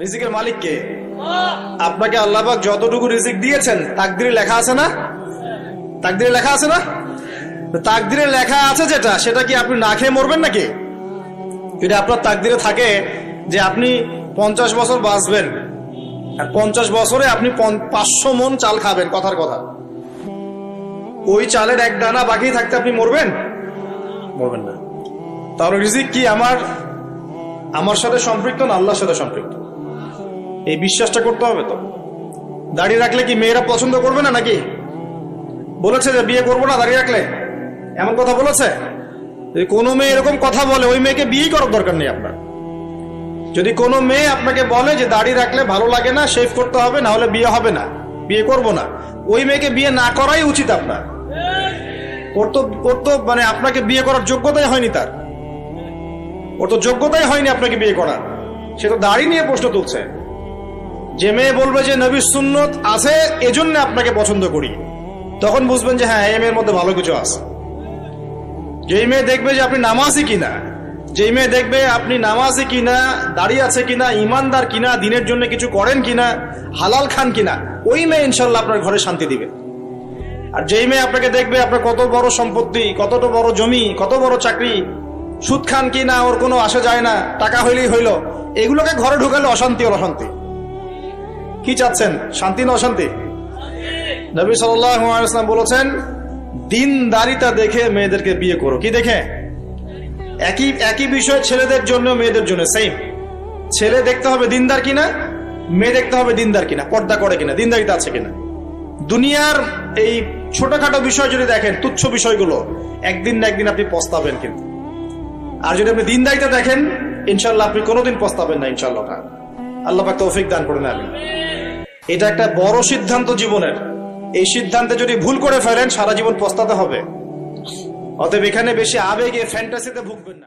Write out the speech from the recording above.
রিজিকের মালিক কে? আপনাকে আল্লাহ পাক যতটুকু রিজিক দিয়েছেন তাকদিরে লেখা আছে না? তাকদিরে লেখা আছে না? তাকদিরে লেখা আছে যেটা, সেটা কি আপনি না খেয়ে মরবেন নাকি? যদি আপনার তাকদিরে থাকে যে আপনি 50 বছর বাঁচবেন আর 50 বছরে আপনি 500 মন চাল খাবেন, কথার কথা, ওই চালের এক দানা বাকি থাকতে আপনি মরবেন? মরবেন না। তাহলে রিজিক কি আমার সাথে সম্পৃক্ত না আল্লাহর সাথে সম্পৃক্ত? এই বিশ্বাসটা করতে হবে। তো দাড়ি রাখলে কি মেয়েরা পছন্দ করবে না নাকি? বলেছে যে বিয়ে করবো না দাড়ি রাখলে, এমন কথা বলেছে? যদি কোনো মেয়ে এরকম কথা বলে, ওই মেয়েকে বিয়েই করার দরকার নেই আপনার। যদি কোনো মেয়ে আপনাকে বলে যে দাড়ি রাখলে ভালো লাগে না, শেভ করতে হবে, না হলে বিয়ে হবে না, বিয়ে করব না, ওই মেয়েকে বিয়ে না করাই উচিত আপনার। ওর তো মানে আপনাকে বিয়ে করার যোগ্যতাই হয়নি, ওর তো যোগ্যতাই হয়নি আপনাকে বিয়ে করার। সে তো দাড়ি নিয়ে প্রশ্ন তুলছে। যে মেয়ে বলবে যে নবীর সুন্নত আছে এজন্য আপনাকে পছন্দ করি, তখন বুঝবেন যে হ্যাঁ, এই মেয়ের মধ্যে ভালো কিছু আছে। যেই মেয়ে দেখবে যে আপনি নামাজি কিনা, যেই মেয়ে দেখবে আপনি নামাজি কিনা, দাঁড়িয়ে আছে কিনা, ইমানদার কিনা, দিনের জন্য কিছু করেন কিনা, হালাল খান কিনা, ওই মেয়ে ইনশাল্লাহ আপনার ঘরে শান্তি দিবে। আর যেই মেয়ে আপনাকে দেখবে আপনার কত বড় সম্পত্তি, কতটা বড় জমি, কত বড় চাকরি, সুদ খান কিনা ওর কোনো আসে যায় না, টাকা হইলেই হইল, এগুলোকে ঘরে ঢুকালে অশান্তি আর অশান্তি। কি চাচ্ছেন, শান্তি না অশান্তি? নবী সাল্লাল্লাহু আলাইহি ওয়াসাল্লাম বলেছেন, দিনদারিতা দেখে মেয়েদেরকে বিয়ে করো। কি দেখে? একই বিষয় ছেলেদের জন্য মেয়েদের জন্য সেম। ছেলে দেখতে হবে দিনদার কিনা, মেয়ে দেখতে হবে দিনদার কিনা, পর্দা করে কিনা, দিনদারিতা আছে কিনা। দুনিয়ার এই ছোটখাটো বিষয় যদি দেখেন, তুচ্ছ বিষয়গুলো, একদিন না একদিন আপনি পস্তাবেন কিন্তু। আর যদি আপনি দিনদারিতা দেখেন, ইনশাল্লাহ আপনি কোনোদিন পস্তাবেন না ইনশাল্লাহ। আল্লাহ পাক তৌফিক দান করেন। আমি এটা একটা বড় সিদ্ধান্ত জীবনের। এই সিদ্ধান্তে যদি ভুল করে ফেলেন সারা জীবন পস্তাতে হবে। অতএব এখানে বেশি আবেগে ফ্যান্টাসিতে ভুগবেন না।